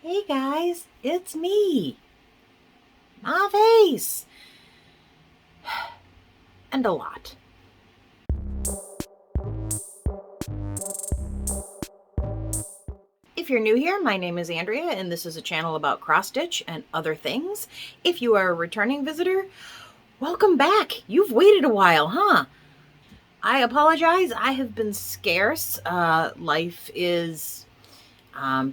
Hey guys, it's me, my face, and a lot. If you're new here, my name is Andrea, and this is a channel about cross-stitch and other things. If you are a returning visitor, welcome back. You've waited a while, huh? I apologize. I have been scarce. Life is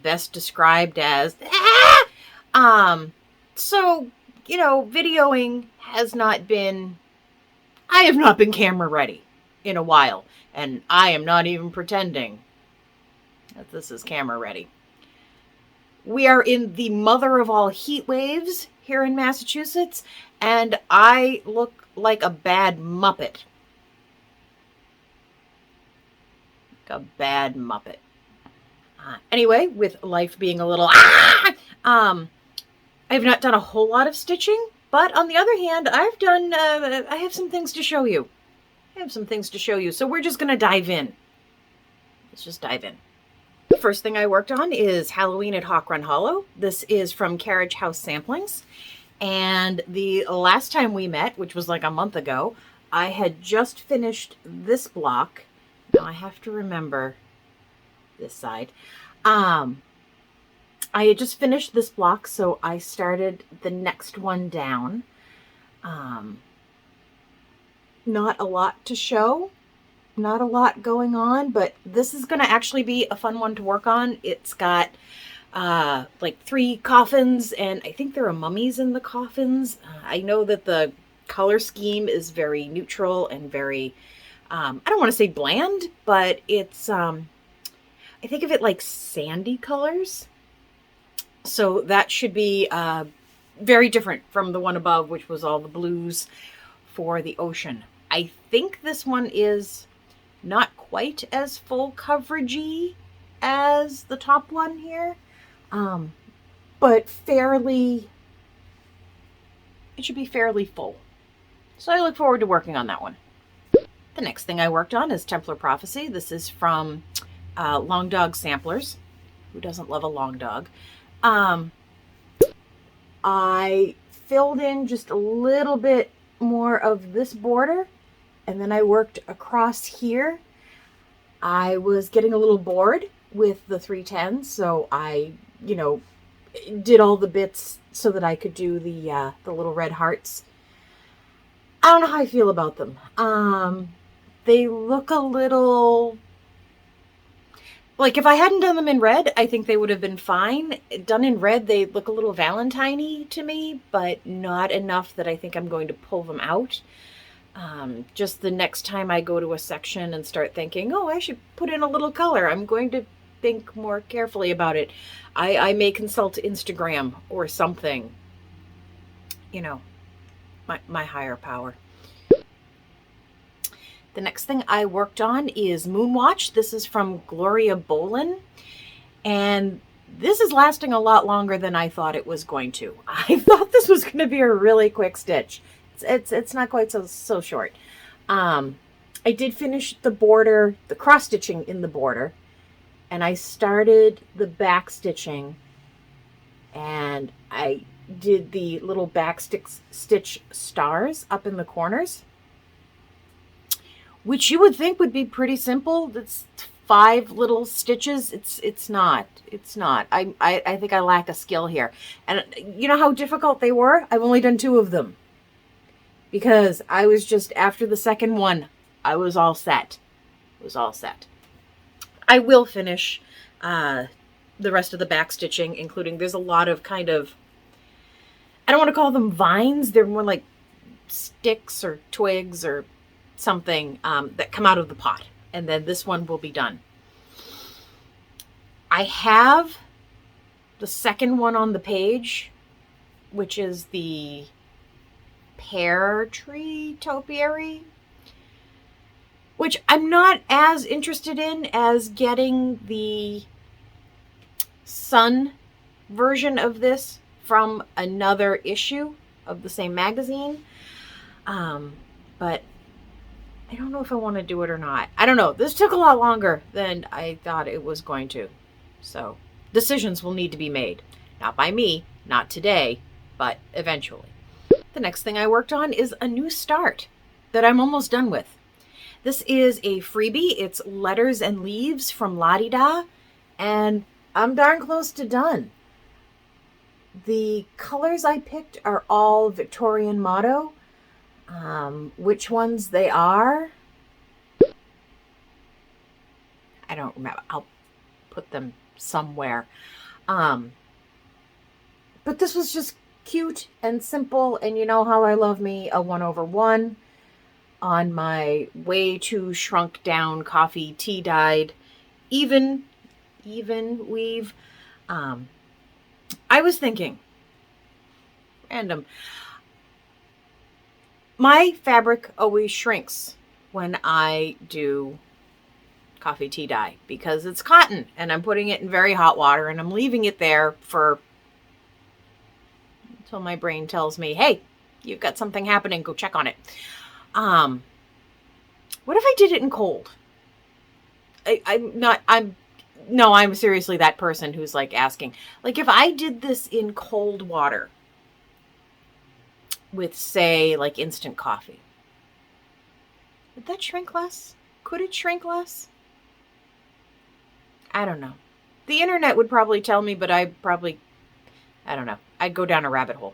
best described as so videoing has not been. I have not been camera ready in a while, and I am not even pretending that this is camera ready. We are in the mother of all heat waves here in Massachusetts, and I look like a bad Muppet. Like a bad Muppet. Anyway, with life being a little I have not done a whole lot of stitching, but on the other hand, I've done I have some things to show you. So we're just gonna dive in. Let's just dive in. The first thing I worked on is Halloween at Hawk Run Hollow. This is from Carriage House Samplings. And the last time we met, which was like a month ago, I had just finished this block. Now I have to remember this side. I had just finished this block, so I started the next one down. Not a lot to show. Not a lot going on, but this is going to actually be a fun one to work on. It's got like 3 coffins, and I think there are mummies in the coffins. I know that the color scheme is very neutral and very, I don't want to say bland, but it's, I think of it like sandy colors. So that should be very different from the one above, which was all the blues for the ocean. I think this one is not quite as full coveragey as the top one here, but fairly, it should be fairly full. So I look forward to working on that one. The next thing I worked on is Templar Prophecy. This is from Long Dog Samplers. Who doesn't love a long dog? I filled in just a little bit more of this border, and then I worked across here. I was getting a little bored with the 310s, so I, did all the bits so that I could do the little red hearts. I don't know how I feel about them. They look a little, like if I hadn't done them in red, I think they would have been fine. Done in red, they look a little Valentine-y to me, but not enough that I think I'm going to pull them out. Just the next time I go to a section and start thinking, oh, I should put in a little color, I'm going to think more carefully about it. I may consult Instagram or something. My higher power. The next thing I worked on is Moonwatch. This is from Gloria Bowlin. And this is lasting a lot longer than I thought it was going to. I thought this was going to be a really quick stitch. It's not quite so short. I did finish the border, the cross stitching in the border, and I started the back stitching, and I did the little back stitch stars up in the corners, which you would think would be pretty simple. That's 5 little stitches. It's not. I think I lack a skill here. And you know how difficult they were? I've only done 2 of them, because I was just, after the second one, I was all set. I will finish the rest of the back stitching, including, there's a lot of kind of, I don't want to call them vines. They're more like sticks or twigs or something that come out of the pot. And then this one will be done. I have the second one on the page, which is the pear tree topiary, which I'm not as interested in as getting the sun version of this from another issue of the same magazine. But I don't know if I want to do it or not. I don't know. This took a lot longer than I thought it was going to. So decisions will need to be made. Not by me, not today, but eventually. The next thing I worked on is a new start that I'm almost done with. This is a freebie. It's Letters and Leaves from La-Di-Da, and I'm darn close to done. The colors I picked are all Victorian motto. Which ones they are, I don't remember. I'll put them somewhere. But this was just cute and simple, and you know how I love me a 1/1 on my way too shrunk down coffee tea dyed even weave. I was thinking, random, my fabric always shrinks when I do coffee tea dye because it's cotton and I'm putting it in very hot water and I'm leaving it there for until my brain tells me, hey, you've got something happening, go check on it. What if I did it in cold? I'm seriously that person who's like asking, like if I did this in cold water with, say, like instant coffee, would that shrink less? Could it shrink less? I don't know. The internet would probably tell me, but I don't know. I'd go down a rabbit hole.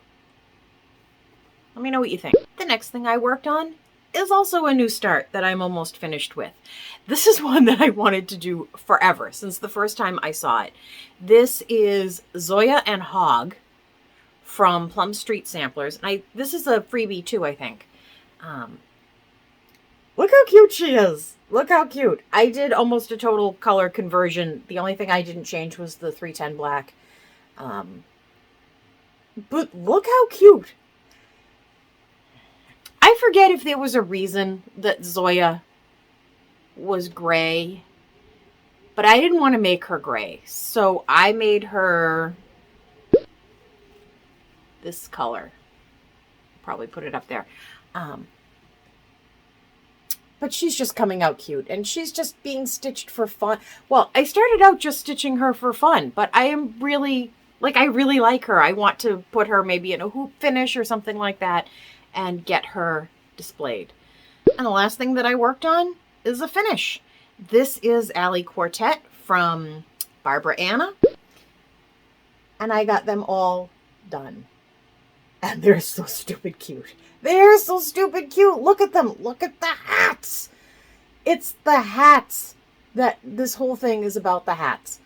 Let me know what you think. The next thing I worked on is also a new start that I'm almost finished with. This is one that I wanted to do forever, since the first time I saw it. This is Zoya and Hawg from Plum Street Samplers. This is a freebie too, I think. Look how cute she is. Look how cute. I did almost a total color conversion. The only thing I didn't change was the 310 black. But look how cute. I forget if there was a reason that Zoya was gray, but I didn't want to make her gray. So I made her this color. Probably put it up there. But she's just coming out cute, and she's just being stitched for fun. Well, I started out just stitching her for fun, but I am really, I really like her. I want to put her maybe in a hoop finish or something like that and get her displayed. And the last thing that I worked on is a finish. This is Quartet from Barbara Anna, and I got them all done. And they're so stupid cute. They're so stupid cute. Look at them. Look at the hats. It's the hats that this whole thing is about, the hats.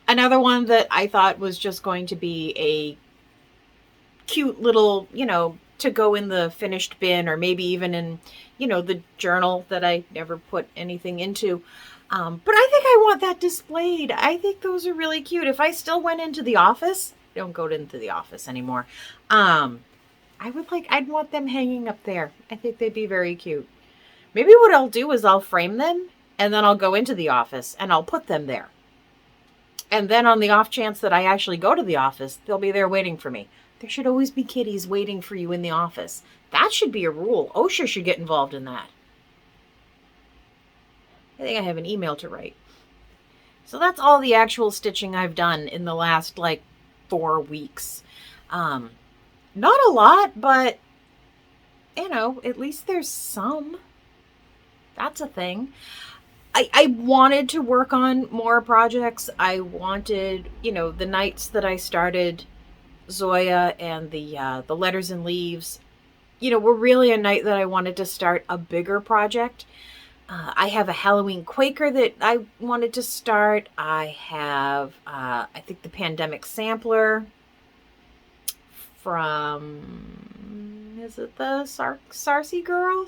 Another one that I thought was just going to be a cute little, to go in the finished bin or maybe even in, the journal that I never put anything into. But I think I want that displayed. I think those are really cute. If I still went into the office, I don't go into the office anymore. I'd want them hanging up there. I think they'd be very cute. Maybe what I'll do is I'll frame them and then I'll go into the office and I'll put them there. And then on the off chance that I actually go to the office, they'll be there waiting for me. There should always be kitties waiting for you in the office. That should be a rule. OSHA should get involved in that. I think I have an email to write. So that's all the actual stitching I've done in the last 4 weeks. Not a lot, but at least there's some. That's a thing. I wanted to work on more projects. I wanted, the nights that I started Zoya and the Letters and Leaves, were really a night that I wanted to start a bigger project. I have a Halloween Quaker that I wanted to start. I have, I think, the Pandemic Sampler from, is it the Sarky Girl?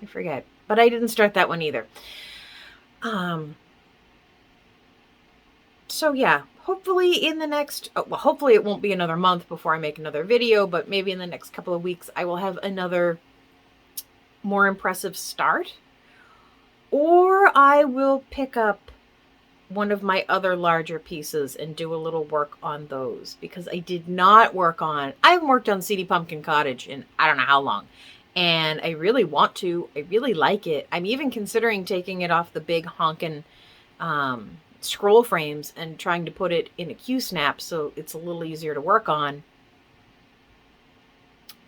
I forget. But I didn't start that one either. So yeah, hopefully in the next, hopefully it won't be another month before I make another video, but maybe in the next couple of weeks I will have another more impressive start, or I will pick up one of my other larger pieces and do a little work on those, because I haven't worked on CD Pumpkin Cottage in I don't know how long, And I really want to. I really like it. I'm even considering taking it off the big honkin' scroll frames and trying to put it in a Q-snap so it's a little easier to work on.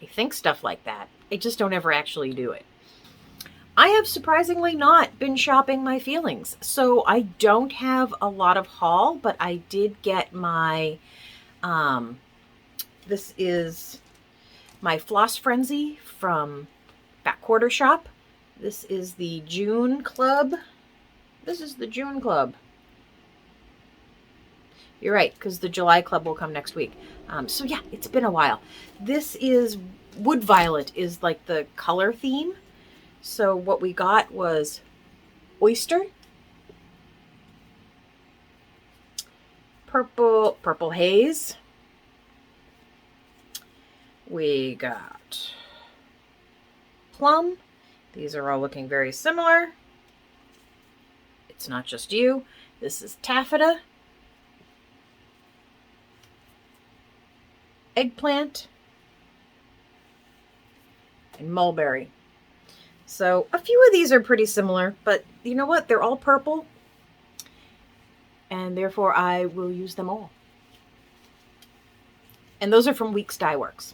I think stuff like that. I just don't ever actually do it. I have surprisingly not been shopping my feelings. So I don't have a lot of haul, but I did get my, this is my Floss Frenzy from Back Quarter Shop. This is the June Club. This is the June Club. You're right, because the July Club will come next week. So yeah, it's been a while. This is Wood Violet is like the color theme. So what we got was Oyster, Purple Haze. We got Plum. These are all looking very similar. It's not just you. This is Taffeta, Eggplant, and Mulberry. So a few of these are pretty similar, but you know what? They're all purple, and therefore I will use them all. And those are from Weeks Dye Works.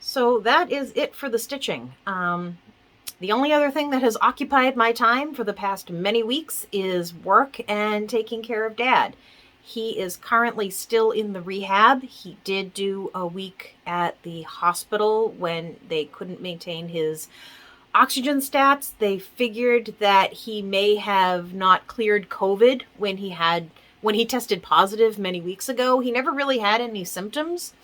So that is it for the stitching. The only other thing that has occupied my time for the past many weeks is work and taking care of Dad. He is currently still in the rehab. He did do a week at the hospital when they couldn't maintain his oxygen stats. They figured that he may have not cleared COVID when he tested positive many weeks ago. He never really had any symptoms,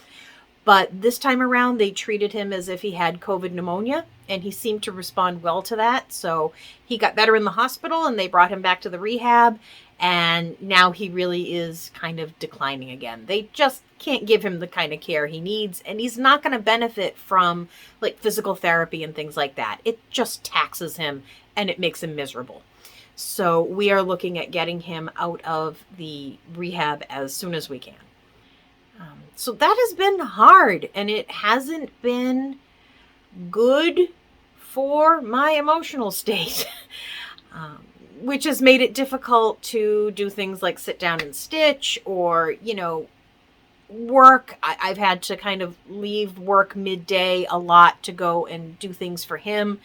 but this time around they treated him as if he had COVID pneumonia, and he seemed to respond well to that. So he got better in the hospital and they brought him back to the rehab. And now he really is kind of declining again. They just can't give him the kind of care he needs. And he's not going to benefit from like physical therapy and things like that. It just taxes him and it makes him miserable. So we are looking at getting him out of the rehab as soon as we can. So that has been hard, and it hasn't been good for my emotional state. Which has made it difficult to do things like sit down and stitch or, work. I've had to kind of leave work midday a lot to go and do things for him.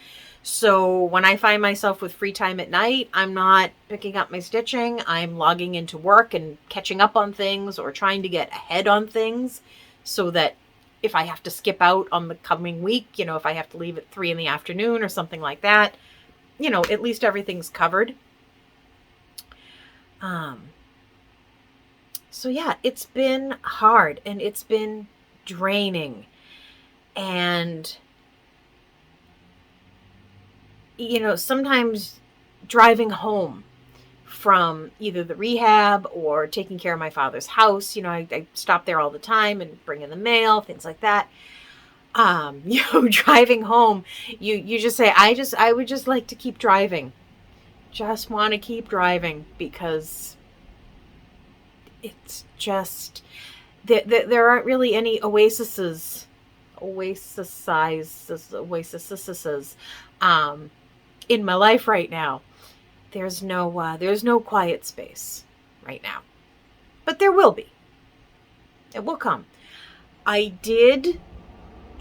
So when I find myself with free time at night, I'm not picking up my stitching. I'm logging into work and catching up on things or trying to get ahead on things so that if I have to skip out on the coming week, if I have to leave at 3 p.m. or something like that, at least everything's covered. So yeah, it's been hard and it's been draining. And, sometimes driving home from either the rehab or taking care of my father's house, I stop there all the time and bring in the mail, things like that. Driving home, you just say, I would just like to keep driving. Just want to keep driving because it's just, there aren't really any oases, in my life right now. There's no quiet space right now, but there will be. It will come. I did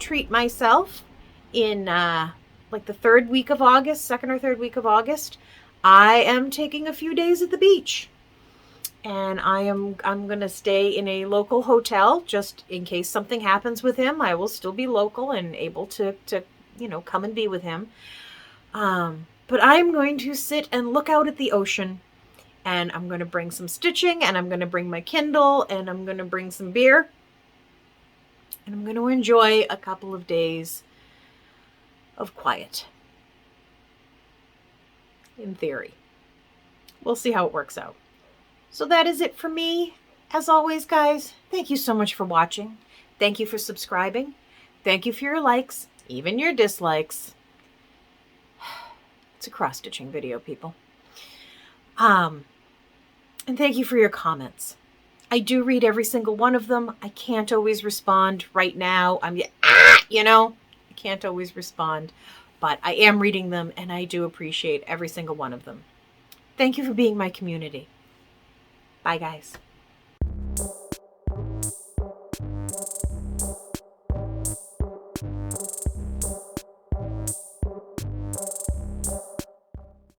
treat myself in like the second or third week of August. I am taking a few days at the beach, and I'm going to stay in a local hotel just in case something happens with him. I will still be local and able to come and be with him. But I'm going to sit and look out at the ocean, and I'm going to bring some stitching, and I'm going to bring my Kindle, and I'm going to bring some beer, and I'm going to enjoy a couple of days of quiet. In theory. We'll see how it works out. So that is it for me. As always, guys, thank you so much for watching. Thank you for subscribing. Thank you for your likes, even your dislikes. It's a cross-stitching video, people. And thank you for your comments. I do read every single one of them. I can't always respond right now. You know, I can't always respond, but I am reading them and I do appreciate every single one of them. Thank you for being my community. Bye, guys.